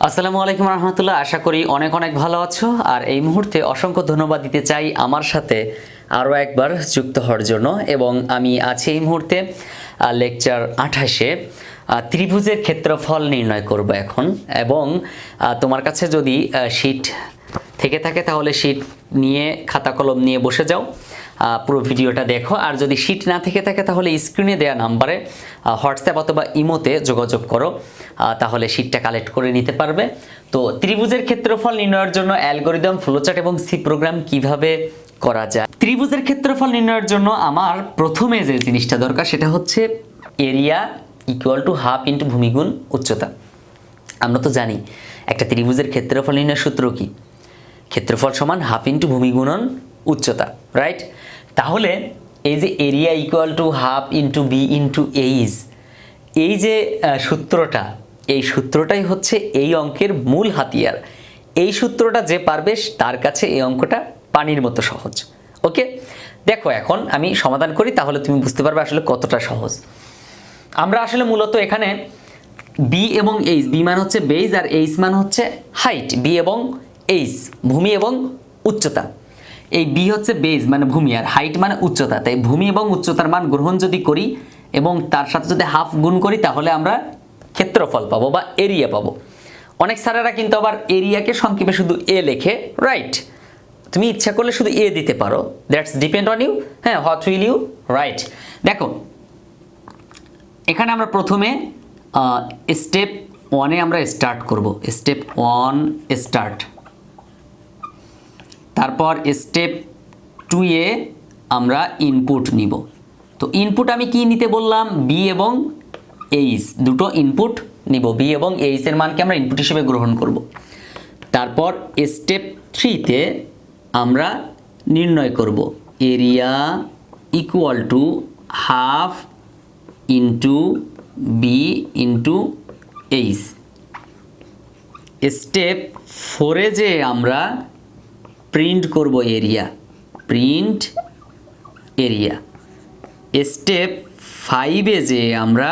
আসসালামু আলাইকুম রহমতুল্লাহ। আশা করি অনেক অনেক ভালো আছো। আর এই মুহূর্তে অসংখ্য ধন্যবাদ দিতে চাই আমার সাথে আরও একবার যুক্ত হওয়ার জন্য। এবং আমি আছি এই মুহূর্তে লেকচার 28-এ ত্রিভুজের ক্ষেত্রফল নির্ণয় করব এখন। এবং তোমার কাছে যদি শীট থেকে থাকে তাহলে শীট নিয়ে খাতা কলম নিয়ে বসে যাও, পুরো ভিডিওটা দেখো। আর যদি শীট না থেকে থাকে তাহলে স্ক্রিনে দেওয়া নাম্বারে হোয়াটসঅ্যাপ অথবা ইমোতে যোগাযোগ করো, তাহলে শীটটা কালেক্ট করে নিতে পারবে। তো ত্রিভুজের ক্ষেত্রফল নির্ণয়ের জন্য অ্যালগরিদম, ফ্লোচার্ট এবং সি প্রোগ্রাম কিভাবে করা যায়। ত্রিভুজের ক্ষেত্রফল নির্ণয়ের জন্য আমার প্রথমে যে জিনিসটা দরকার সেটা হচ্ছে area equal to half into ভূমিগুণ উচ্চতা। আমরা তো জানি একটা ত্রিভুজের ক্ষেত্রফল নির্ণয়ের সূত্র কি, ক্ষেত্রফল সমান হাফ ইন্টু ভূমি গুণন উচ্চতা, রাইট? তাহলে এই যে area equal to half into B into H, এই যে সূত্রটা, এই সূত্রটাই হচ্ছে এই অঙ্কের মূল হাতিয়ার। এই সূত্রটা যে পারবে তার কাছে এই অঙ্কটা পানির মতো সহজ। ওকে, দেখো এখন আমি সমাধান করি, তাহলে তুমি বুঝতে পারবে আসলে কতটা সহজ। আমরা আসলে মূলত এখানে বি এবং এইচ, বি মান হচ্ছে বেজ আর এইচ মান হচ্ছে হাইট। বি এবং এইচ ভূমি এবং উচ্চতা। এই বি হচ্ছে বেজ মানে ভূমি আর হাইট মানে উচ্চতা। তাই ভূমি এবং উচ্চতার মান গ্রহণ যদি করি এবং তার সাথে যদি হাফ গুণ করি তাহলে আমরা ক্ষেত্রফল পাবো বা এরিয়া পাবো। অনেক স্যারেরা কিন্তু আবার এরিয়াকে সংক্ষেপে শুধু এ লেখে, রাইট? তুমি ইচ্ছা করলে শুধু এ দিতে পারো, দ্যাটস ডিপেন্ড অন ইউ। হ্যাঁ, হোয়াট উইল ইউ রাইট। দেখো এখানে আমরা প্রথমে স্টেপ 1-এ আমরা স্টার্ট করব। Step 1 start. তারপর স্টেপ 2-এ আমরা ইনপুট নিব। তো ইনপুট আমি কি নিতে বললাম? বি এবং এইচ দুটো ইনপুট নিব। বি এবং এইচ এর মানকে আমরা ইনপুট হিসেবে গ্রহণ করব। তারপর স্টেপ 3-তে আমরা নির্ণয় করব area equal to half into B into H. Step 4-এ যে আমরা প্রিন্ট করব এরিয়া, প্রিন্ট এরিয়া। স্টেপ 5-এ যে আমরা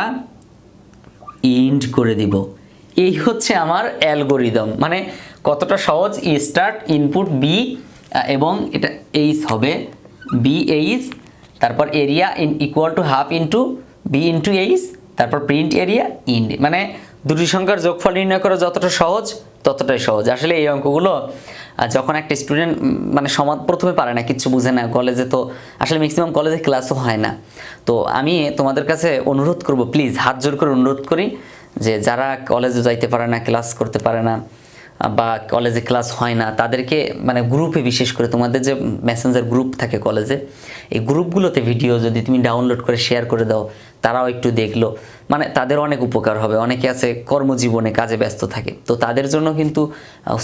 ইন্ট করে দিব। এই হচ্ছে আমার অ্যালগরিদম। মানে কতটা সহজ। স্টার্ট, ইনপুট বি এবং এটা এইচ হবে, বি এইচ, তারপর area equal to half into B into H, তারপর প্রিন্ট এরিয়া ইন্ট। মানে দুটি সংখ্যার যোগফল নির্ণয় করা যতটা সহজ ততটাই সহজ। আসলে এই অঙ্কগুলো যখন একটা স্টুডেন্ট মানে প্রথমে পারে না, কিচ্ছু বুঝে না, কলেজে তো আসলে ম্যাক্সিমাম কলেজে ক্লাসও হয় না। তো আমি তোমাদের কাছে অনুরোধ করব, প্লিজ হাত জোর করে অনুরোধ করি যে যারা কলেজে যাইতে পারে না, ক্লাস করতে পারে না বা কলেজে ক্লাস হয় না, তাদেরকে মানে গ্রুপে, বিশেষ করে তোমাদের যে মেসেঞ্জার গ্রুপ থাকে কলেজে, এই গ্রুপগুলোতে ভিডিও যদি তুমি ডাউনলোড করে শেয়ার করে দাও, তারাও একটু দেখলো, মানে তাদের অনেক উপকার হবে। অনেকে আছে কর্মজীবনে কাজে ব্যস্ত থাকে, তো তাদের জন্য কিন্তু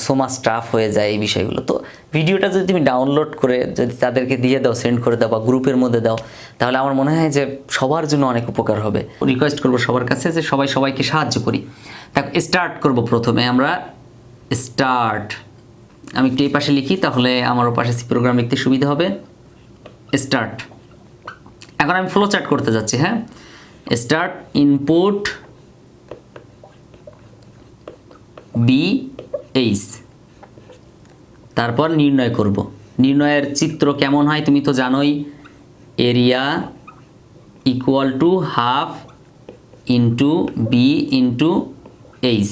সো মাচ টাফ হয়ে যায় এই বিষয়গুলো। তো ভিডিওটা যদি তুমি ডাউনলোড করে যদি তাদেরকে দিয়ে দাও, সেন্ড করে দাও বা গ্রুপের মধ্যে দাও, তাহলে আমার মনে হয় যে সবার জন্য অনেক উপকার হবে। রিকোয়েস্ট করবো সবার কাছে যে সবাই সবাইকে সাহায্য করি। দেখো স্টার্ট করব। প্রথমে আমরা স্টার্ট, আমি একটু এই পাশে লিখি তাহলে আমার ও পাশে সি প্রোগ্রাম লিখতে সুবিধা হবে। স্টার্ট। এখন আমি ফ্লো চার্ট করতে যাচ্ছি। হ্যাঁ, স্টার্ট, ইনপুট বি এইচ, তারপর নির্ণয় করব। নির্ণয়ের চিত্র কেমন হয় তুমি তো জানোই, area equal to half into B into H.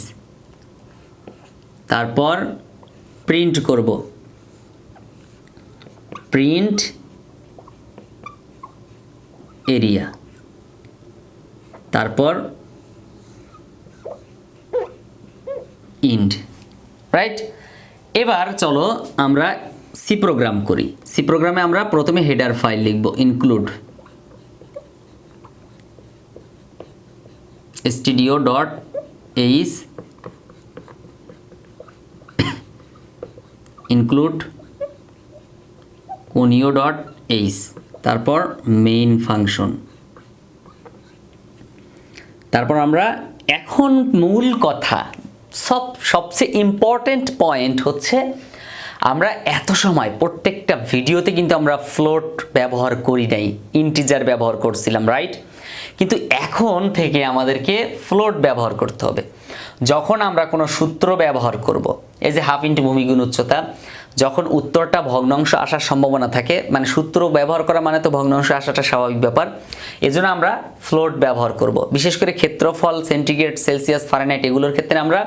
তারপর প্রিন্ট করব, প্রিন্ট এরিয়া। তারপর ইন্ট, রাইট? এবার চলো আমরা সি প্রোগ্রাম করি। সি প্রোগ্রামে আমরা প্রথমে হেডার ফাইল লিখব, ইনক্লুড stdio.h include conio.h, তারপর মেইন ফাংশন। তারপর আমরা এখন মূল কথা, সবচেয়ে ইম্পর্টেন্ট পয়েন্ট হচ্ছে আমরা এত সময় প্রত্যেকটা ভিডিওতে কিন্তু আমরা ফ্লোট ব্যবহার করি নাই, ইন্টিজার ব্যবহার করছিলাম, রাইট? কিন্তু এখন থেকে আমাদেরকে ফ্লোট ব্যবহার করতে হবে। যখন আমরা কোনো সূত্র ব্যবহার করব, এই যে হাফ ইন্টু ভূমিগুণ উচ্চতা, যখন উত্তরটা ভগ্নাংশ আসার সম্ভাবনা থাকে, মানে সূত্র ব্যবহার করা মানে তো ভগ্নাংশ আসাটা স্বাভাবিক ব্যাপার, এজন্য আমরা ফ্লোট ব্যবহার করব। বিশেষ করে ক্ষেত্রফল, সেন্টিগ্রেড, সেলসিয়াস, ফারেনহাইট এগুলোর ক্ষেত্রে আমরা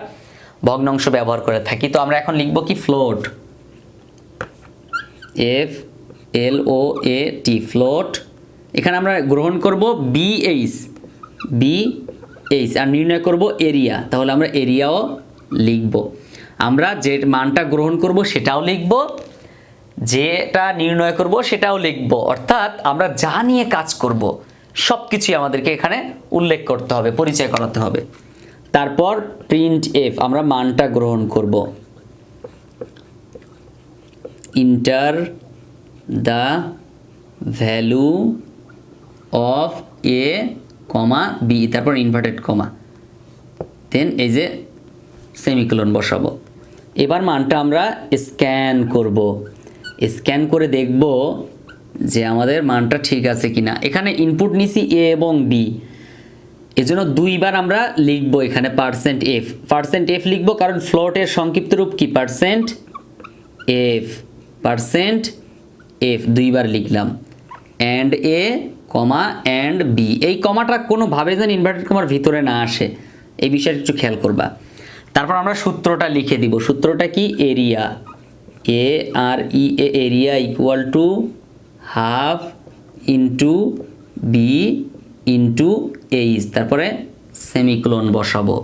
ভগ্নাংশ ব্যবহার করে থাকি। তো আমরা এখন লিখব কি ফ্লোট, FLOAT, ফ্লোট। এখানে আমরা গ্রহণ করব BH আর নির্ণয় করব এরিয়া, তাহলে আমরা এরিয়াও লিখব। আমরা যে মানটা গ্রহণ করব সেটাও লিখব, যেটা নির্ণয় করব সেটাও লিখব, অর্থাৎ আমরা যা নিয়ে কাজ করব সব কিছুই আমাদেরকে এখানে উল্লেখ করতে হবে, পরিচয় করাতে হবে। তারপর প্রিন্ট এফ, আমরা মানটা গ্রহণ করব, enter the value of A comma B, তারপর ইনভার্টেড কমা, দেন এই যে সেমিকোলন বসাবো। এবার মানটা আমরা স্ক্যান করব, স্ক্যান করে দেখব যে আমাদের মানটা ঠিক আছে কিনা। এখানে ইনপুট নিছি এ এবং বি, এজন্য দুইবার আমরা লিখব এখানে পার্সেন্ট এফ লিখব, কারণ ফ্লোটের সংক্ষিপ্ত রূপ কি পার্সেন্ট এফ দুইবার লিখলাম, and A comma and B. এই কমাটা কোনোভাবে যেন ইনভার্টেড কমার ভিতরে না আসে, এই বিষয়টা একটু খেয়াল করবা। তারপর আমরা সূত্রটা লিখে দিব, সূত্রটা কি area, area equal to half into B into H, তারপরে সেমিকোলন বসাবো।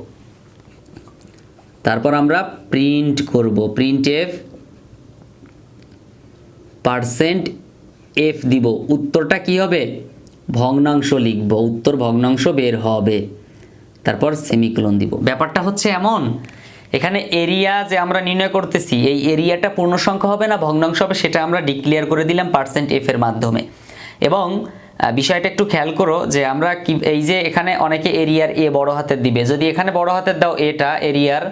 তারপর আমরা প্রিন্ট করব, প্রিন্ট এফ পার্সেন্ট এফ দিব, উত্তরটা কি হবে ভগ্নাংশ লিখব, উত্তর ভগ্নাংশ বের হবে, তারপর সেমিকোলন দিব। ব্যাপারটা হচ্ছে এমন, এখানে এরিয়া যে আমরা নির্ণয় করতেছি, এই এরিয়াটা পূর্ণ সংখ্যা হবে না ভগ্নাংশ হবে, সেটা আমরা ডিক্লেয়ার করে দিলাম পার্সেন্ট এফ এর মাধ্যমে। এবং বিষয়টা একটু খেয়াল করো যে আমরা কি, এই যে এখানে অনেকে এরিয়ার এ বড় হাতের দিবে, যদি এখানে বড় হাতের দাও এটা এরিয়ার,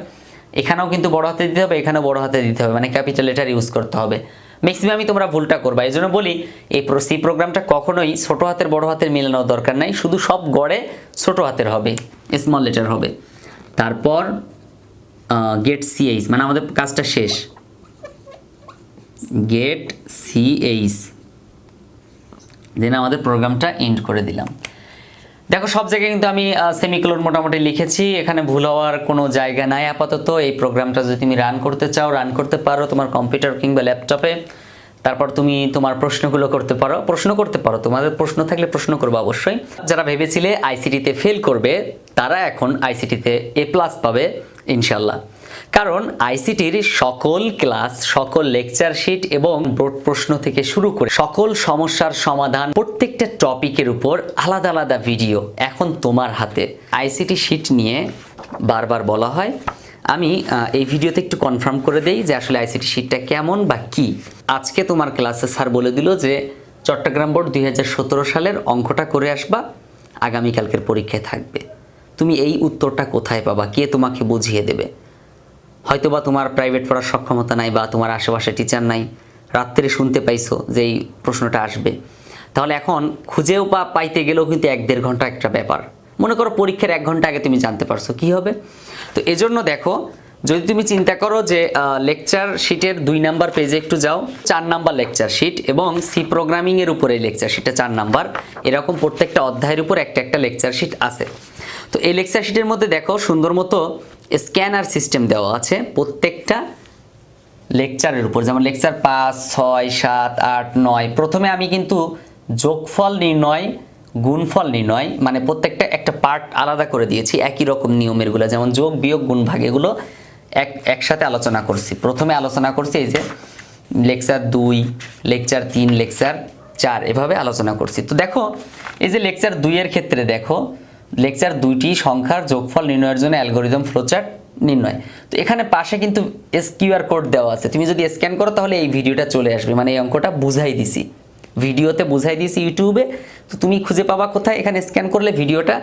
এখানেও কিন্তু বড় হাতে দিতে হবে, এখানেও বড় হাতে দিতে হবে, মানে ক্যাপিটাল লেটার ইউজ করতে হবে। ম্যাক্সিমামই তোমরা ভুলটা করবা, এই জন্য বলি এই সি প্রোগ্রামটা কখনোই ছোট হাতের বড় হাতের মেলানোর দরকার নাই, শুধু সব গড়ে ছোট হাতের হবে, স্মল লেটার হবে। তারপর গেট সিএইচ, মানে আমাদের কাজটা শেষ, গেট সিএইচ, দেন আমাদের প্রোগ্রামটা এন্ড করে দিলাম। দেখো সব জায়গায় কিন্তু আমি সেমিকোলন মোটামুটি লিখেছি, এখানে ভুল হওয়ার কোনো জায়গা নাই আপাতত। এই প্রোগ্রামটা যদি তুমি রান করতে চাও রান করতে পারো তোমার কম্পিউটার কিংবা ল্যাপটপে। তারপর তুমি তোমার প্রশ্নগুলো করতে পারো, তোমাদের প্রশ্ন থাকলে প্রশ্ন করবে অবশ্যই। যারা ভেবেছিলে আইসিটিতে ফেল করবে তারা এখন আইসিটিতে এ প্লাস পাবে ইনশাল্লাহ, কারণ আইসিটির সকল ক্লাস, সকল লেকচার শিট এবং বোর্ড প্রশ্ন থেকে শুরু করে সকল সমস্যার সমাধান, প্রত্যেকটা টপিকের উপর আলাদা আলাদা ভিডিও এখন তোমার হাতে। আইসিটি শিট নিয়ে বারবার বলা হয়, আমি এই ভিডিওতে একটু কনফার্ম করে দেই যে আসলে আইসিটি শিটটা কেমন বা কি। আজকে তোমার ক্লাসে স্যার বলে দিল যে চট্টগ্রাম বোর্ড 2017 সালের অঙ্কটা করে আসবা, আগামীকালকের পরীক্ষায় থাকবে। তুমি এই উত্তরটা কোথায় পাবা, কে তোমাকে বুঝিয়ে দেবে? হয়তোবা তোমার প্রাইভেট পড়ার সক্ষমতা নাই বা তোমার আশেপাশে টিচার নাই, রাত্রে শুনতে পাইছো যে এই প্রশ্নটা আসবে, তাহলে এখন খুঁজেও পাইতে গেলেও কিন্তু 1-1.5 ঘন্টা একটা ব্যাপার। মনে করো পরীক্ষার 1 ঘন্টা আগে তুমি জানতে পারছো কি হবে। তো এজন্য দেখো, যদি তুমি চিন্তা করো যে লেকচার শিটের 2 নাম্বার পেজে একটু যাও, 4 নাম্বার লেকচার শিট এবং সি প্রোগ্রামিংয়ের উপরে লেকচার শিটে 4 নাম্বার, এরকম প্রত্যেকটা অধ্যায়ের উপর একটা একটা লেকচার শিট আছে। তো এই লেকচার শিটের মধ্যে দেখো সুন্দর মতো স্ক্যানার সিস্টেম দেওয়া আছে প্রত্যেকটা লেকচারের উপর, যেমন লেকচার 5, 6, 7, 8, 9। প্রথমে আমি কিন্তু যোগফল নির্ণয়, গুণফল নির্ণয়, মানে প্রত্যেকটা একটা পার্ট আলাদা করে দিয়েছি, একই রকম নিয়মেরগুলো, যেমন যোগ বিয়োগ গুণ ভাগ, এগুলো একসাথে আলোচনা করছি। প্রথমে আলোচনা করছি এই যে লেকচার 2, লেকচার 3, লেকচার 4, এভাবে আলোচনা করছি। তো দেখো এই যে লেকচার 2 এর ক্ষেত্রে দেখো, লেকচার 2টি সংখ্যার যোগফল নির্ণয়ের জন্য অ্যালগরিদম ফ্লোচার্ট নির্ণয়। তো এখানে পাশে কিন্তু কিউআর কোড দেওয়া আছে, তুমি যদি স্ক্যান করো তাহলে এই ভিডিওটা চলে আসবে, মানে এই অঙ্কটা বুঝাই দিছি, ভিডিওতে বুঝাই দিয়েছি ইউটিউবে। তো তুমি খুঁজে পাবা কোথায়, এখানে স্ক্যান করলে ভিডিওটা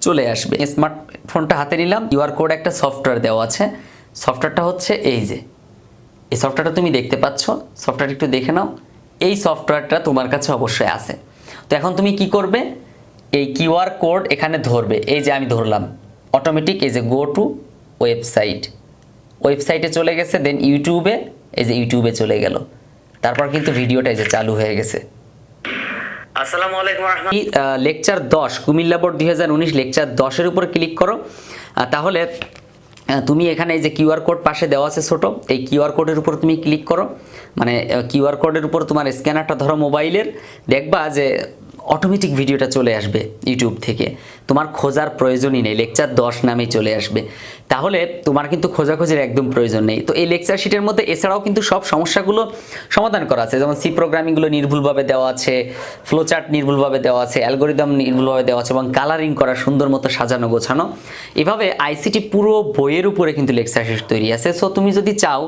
চলে আসবে। স্মার্টফোনটা হাতে নিলাম, কিউআর কোড একটা সফটওয়্যার দেওয়া আছে, সফটওয়্যারটা হচ্ছে এই যে, এই সফটওয়্যারটা তুমি দেখতে পাচ্ছ, সফটওয়্যারটা একটু দেখে নাও। এই সফটওয়্যারটা তোমার কাছে অবশ্যই আছে। তো এখন তুমি কি করবে, এই কিউআর কোড এখানে ধরবে, এই যে আমি ধরলাম অটোমেটিক, এই যে গো টু ওয়েবসাইটে চলে গেছে। দেন ইউটিউবে, এই যে ইউটিউবে চলে গেল। তারপর কিন্তু ভিডিওটা এই যে চালু হয়ে গেছে। আসসালামু আলাইকুম লেকচার 10 কুমিল্লা বোর্ড 2019 লেকচার 10-এর উপর ক্লিক করো। তাহলে তুমি এখানে এই যে কিউআর কোড পাশে দেওয়া আছে ছোট, এই কিউআর কোডের উপর তুমি ক্লিক করো। মানে কিউআর কোডের উপর তোমার স্ক্যানারটা ধরো মোবাইলের, দেখবা যে অটোমেটিক ভিডিওটা চলে আসবে ইউটিউব থেকে, তোমার খোঁজার প্রয়োজনই নেই, লেকচার 10 নামেই চলে আসবে। তাহলে তোমার কিন্তু খোঁজাখোঁজির একদম প্রয়োজন নেই। তো এই লেকচার শিটের মধ্যে এছাড়াও কিন্তু সব সমস্যাগুলো সমাধান করা আছে, যেমন সি প্রোগ্রামিংগুলো নির্ভুলভাবে দেওয়া আছে, ফ্লোচার্ট নির্ভুলভাবে দেওয়া আছে, অ্যালগোরিদম নির্ভুলভাবে দেওয়া আছে এবং কালারিং করা সুন্দর মতো সাজানো গোছানো। এভাবে আইসিটি পুরো বইয়ের উপরে কিন্তু লেকচার শিট তৈরি আছে। সো তুমি যদি চাও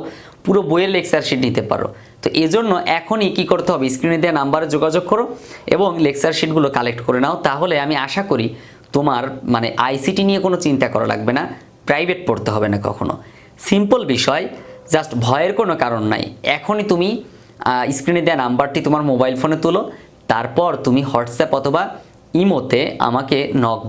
পুরো বইয়ের লেকচার শিট নিতে পারো। তো এজন্য এখনই কি করতে হবে, স্ক্রিনে দেওয়া নাম্বারে যোগাযোগ করো এবং লেকচার শিটগুলো কালেক্ট করে নাও। তাহলে আমি আশা করি তোমার মানে আইসিটি নিয়ে কোনো চিন্তা করা লাগবে না, প্রাইভেট পড়তে হবে না কখনো। সিম্পল বিষয়, জাস্ট ভয়ের কোনো কারণ নাই। এখনই তুমি স্ক্রিনে দেওয়া নাম্বারটি তোমার মোবাইল ফোনে তুলো, তারপর তুমি হোয়াটসঅ্যাপ অথবা ইমোতে আমাকে নক